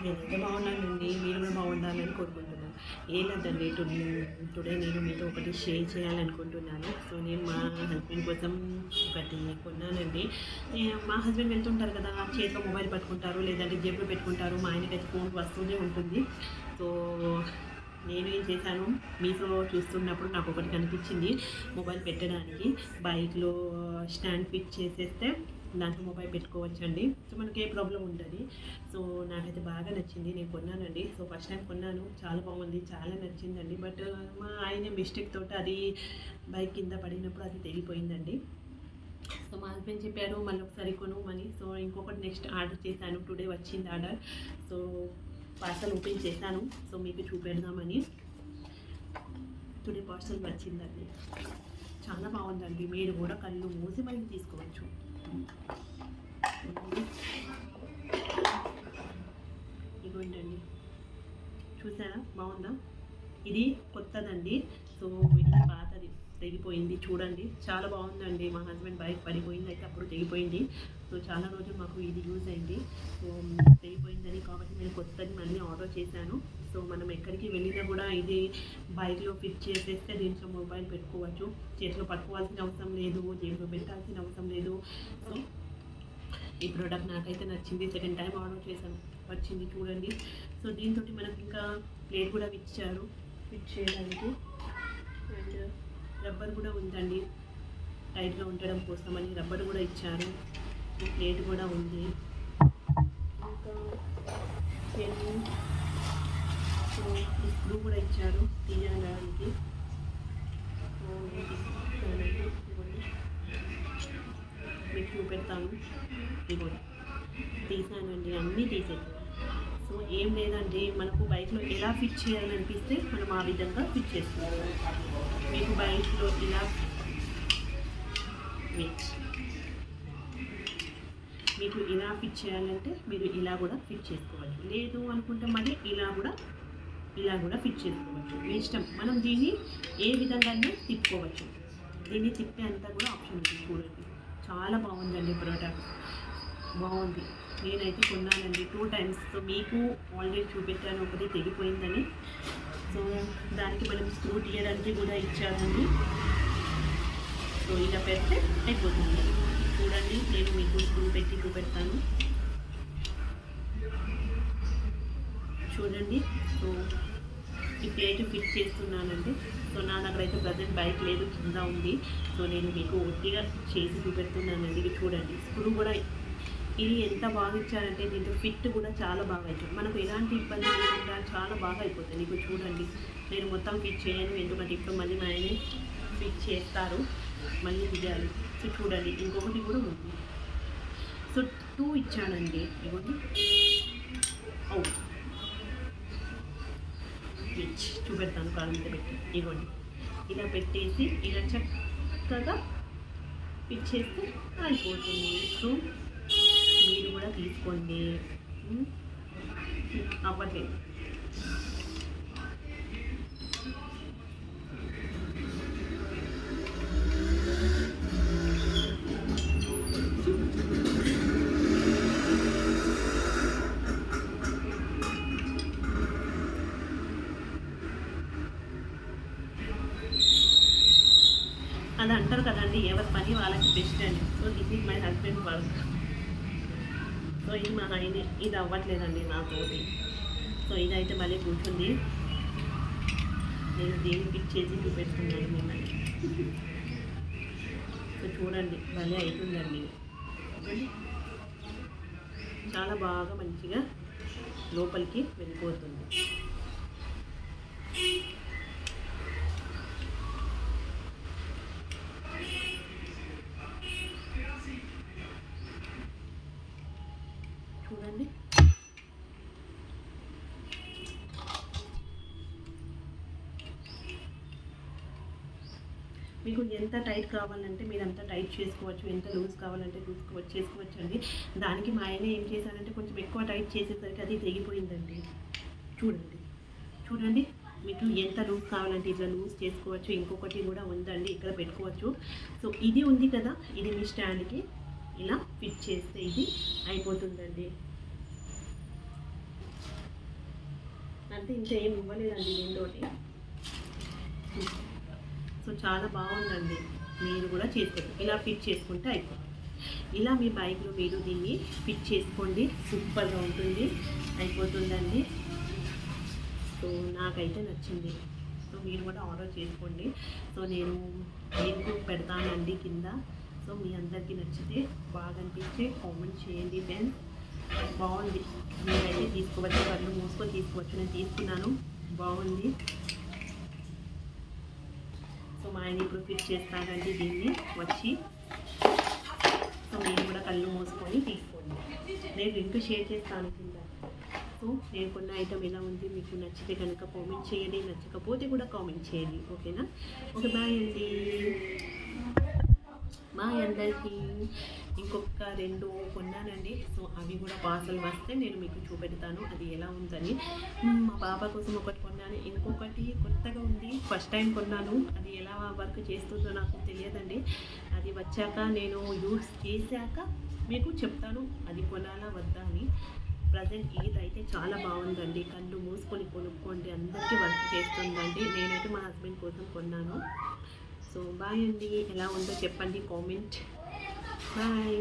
నేనైతే బాగున్నానండి. మీరు కూడా బాగుండాలని కోరుకుంటున్నాను. ఏం లేదండి టుడే నేను మీతో ఒకటి షేర్ చేయాలనుకుంటున్నాను. సో, నేను మా హస్బెండ్ కోసం ఒకటి కొన్నానండి. మా హస్బెండ్ వెళ్తుంటారు కదా! చేతిలో మొబైల్ పట్టుకుంటారు, లేదంటే జేబులో పెట్టుకుంటారు. మా ఆయనకైతే ఫోన్ వస్తూనే ఉంటుంది. సో, నేను ఏం చేశాను, మీషో చూస్తున్నప్పుడు నాకొకటి కనిపించింది మొబైల్ పెట్టడానికి. బైక్‌లో స్టాండ్ ఫిట్ చేసేస్తే దాంట్లో మొబైల్ పెట్టుకోవచ్చండి. సో, మనకి ఏ ప్రాబ్లమ్ ఉండది. సో, నాకైతే బాగా నచ్చింది. నేను కొన్నానండి. సో, ఫస్ట్ టైం కొన్నాను. చాలా బాగుంది. చాలా నచ్చిందండి. బట్ మా ఆయన మిస్టేక్ తోటి అది బైక్ కింద పడినప్పుడు అది తెగిపోయిందండి. సో, మా హస్బెండ్ చెప్పారు మళ్ళీ ఒకసారి కొనుమని. సో, ఇంకొకటి నెక్స్ట్ ఆర్డర్ చేశాను. టుడే వచ్చింది ఆర్డర్. సో, పార్సల్ ఓపెన్ చేశాను. సో, మీకు చూపెడదామని. టుడే పార్సల్ వచ్చిందండి. చాలా బాగుందండి. మీరు కూడా కళ్ళు మూసి మళ్ళీ తీసుకోవచ్చు. ఇదిగోండి, చూసారా బాగుందా? ఇది కొత్తదండి. సో, ఇది పాతది తెగిపోయింది. చూడండి చాలా బాగుందండి. మా హస్బెండ్ బైక్ పడిపోయింది, అయితే అప్పుడు తెగిపోయింది. సో, చాలా రోజులు మాకు ఇది యూజ్ అయింది. సో, తెగిపోయిందని కాబట్టి నేను కొత్తది మళ్ళీ ఆర్డర్ చేశాను. సో, మనం ఎక్కడికి వెళ్ళినా కూడా ఇది బైక్లో ఫిట్ చేసేస్తే దీంట్లో మొబైల్ పెట్టుకోవచ్చు. చేతిలో పట్టుకోవాల్సిన అవసరం లేదు, జేబులో పెట్టాల్సిన అవసరం లేదు. సో, ఈ ప్రోడక్ట్ నాకైతే నచ్చింది. సెకండ్ టైం ఆర్డర్ చేశాను, వచ్చింది చూడండి. సో, దీంతో మనకు ఇంకా ప్లేట్ కూడా ఇచ్చారు ఫిట్ చేయడానికి. అండ్ రబ్బర్ కూడా ఉందండి, టైట్గా ఉండడం కోసమని రబ్బర్ కూడా ఇచ్చారు. ప్లేట్ కూడా ఉంది. ఇంకా స్క్రూ కూడా ఇచ్చారు తీయడానికి. మీకు చూపెడతాను. ఇదిగోండి, తీసానండి, అన్నీ తీసేసాను. సో, ఏం లేదండి, మనకు బైక్లో ఎలా ఫిట్ చేయాలనిపిస్తే మనం ఆ విధంగా ఫిట్ చేసుకోవాలి. మీకు బైక్లో ఇలా మీకు ఇలా ఫిట్ చేయాలంటే మీరు ఇలా కూడా ఫిట్ చేసుకోవచ్చు. లేదు అనుకుంటే మళ్ళీ ఇలా కూడా ఫిట్ చేసుకోవచ్చు. మీ ఇష్టం. మనం దీన్ని ఏ విధంగా తిప్పుకోవచ్చు. దీన్ని తిప్పే అంతా కూడా ఆప్షన్ ఉంది. చూడండి, చాలా బాగుందండి ప్రోడక్ట్. బాగుంది. నేనైతే కొన్నానండి 2 టైమ్స్. సో, మీకు ఆల్రెడీ చూపెట్టాను ఒకటి తెగిపోయిందని. సో, దానికి మనం స్క్రూ తీయడానికి కూడా ఇచ్చారండి. సో, ఇలా పెడితే అయిపోతుంది. చూడండి, నేను మీకు స్క్రూ పెట్టి చూపెడతాను. చూడండి. సో, ఈ ప్లేట్ ఫిట్ చేస్తున్నానండి. సో, నా దగ్గర అయితే ప్రజెంట్ బైక్ లేదు, కింద ఉంది. సో, నేను మీకు ఒట్టిగా చేసి చూపెడుతున్నానండి. ఇది చూడండి, స్క్రూ కూడా ఇది ఎంత బాగా ఇచ్చారంటే దీంట్లో ఫిట్ కూడా చాలా బాగా ఇచ్చారు. మనకు ఎలాంటి ఇబ్బంది లేకుండా చాలా బాగా అయిపోతుంది. మీకు చూడండి, నేను మొత్తం ఫిట్ చేయను, ఎందుకంటే ఇప్పుడు మళ్ళీ మా ఆయనే ఫిట్ చేస్తారు, మళ్ళీ తీయాలి. సో, చూడండి, ఇంకొకటి కూడా ఉంది. సో, 2 ఇచ్చానండి. ఇవ్వండి, చూపెడతాను కాలం మీద పెట్టి. ఇవ్వండి, ఇలా పెట్టేసి ఇలా చక్కగా ఫిట్ చేస్తే అయిపోతుంది. సో, మీరు కూడా తీసుకోండి. అవ్వట్లేదు. అది అంటారు కదండి, ఎవరి పని వాళ్ళకి బెస్ట్ అని. So, this is my husband work. So, ఇది మా ఆయన, ఇది అవ్వట్లేదండి నాతోటి. సో, ఇదైతే మళ్ళీ కూర్చుంది. నేను దీన్ని ఫిట్ చేసి చూపెడుతున్నాను మిమ్మల్ని. సో, చూడండి, భలే అవుతుందండి. చాలా బాగా మంచిగా లోపలికి వెళ్ళిపోతుంది. చూడండి, మీకు ఎంత టైట్ కావాలంటే మీరు అంత టైట్ చేసుకోవచ్చు, ఎంత లూజ్ కావాలంటే చేసుకోవచ్చు అండి. దానికి మా ఆయన ఏం చేశారంటే కొంచెం ఎక్కువ టైట్ చేసేసరికి అది తెగిపోయిందండి. చూడండి, మీకు ఎంత లూజ్ కావాలంటే ఇట్లా లూజ్ చేసుకోవచ్చు. ఇంకొకటి కూడా ఉందండి, ఇక్కడ పెట్టుకోవచ్చు. సో, ఇది ఉంది కదా, ఇది మీ స్టాండ్కి ఇలా ఫిట్ చేస్తే ఇది అయిపోతుందండి. అంటే ఇంకా ఏమి ఇవ్వలేదండి దీంతోటి. సో చాలా బాగుందండి, మీరు కూడా చేసుకోండి. ఇలా ఫిట్ చేసుకుంటే అయిపోతుంది. ఇలా మీ బైక్లో మీరు దీన్ని ఫిట్ చేసుకోండి, సూపర్గా ఉంటుంది, అయిపోతుందండి. సో నాకైతే నచ్చింది. సో మీరు కూడా ఆర్డర్ చేసుకోండి. సో నేను లింక్ పెడతానండి కింద. సో మీ అందరికీ నచ్చితే బాగా అనిపిస్తే కామెంట్ చేయండి ఫ్రెండ్స్. బాగుంది, మీరైతే తీసుకోవచ్చు, కళ్ళు మూసుకొని తీసుకోవచ్చు. నేను తీసుకున్నాను, బాగుంది. సో మా ఆయన ఇప్పుడు ఫిట్ చేస్తానండి దీన్ని వచ్చి. సో మీరు కూడా కళ్ళు మూసుకొని తీసుకోండి. నేను లింక్ షేర్ చేస్తాను కింద. సో నేను కొన్న ఐటమ్ ఎలా ఉంది, మీకు నచ్చితే కనుక కామెంట్ చేయండి, నచ్చకపోతే కూడా కామెంట్ చేయండి. ఓకేనా? ఓకే, బాయ్ అండి. బాయ్ అందరికీ. ఇంకొక 2 కొన్నానండి. సో అవి కూడా పార్సల్ వస్తే నేను మీకు చూపెడతాను అది ఎలా ఉందని. మా పాప కోసం ఒకటి కొన్నాను, ఇంకొకటి కొత్తగా ఉంది, ఫస్ట్ టైం కొన్నాను. అది ఎలా వర్క్ చేస్తుందో నాకు తెలియదండి. అది వచ్చాక నేను యూజ్ చేశాక మీకు చెప్తాను అది కొనాలా వద్దా అని. ప్రజెంట్ ఇదైతే చాలా బాగుందండి, కళ్ళు మూసుకొని కొనుక్కోండి, అందరికీ వర్క్ చేస్తుందండి. నేనైతే మా హస్బెండ్ కోసం కొన్నాను. సో బాయ్ అండి, ఎలా ఉందో చెప్పండి కామెంట్. బాయ్.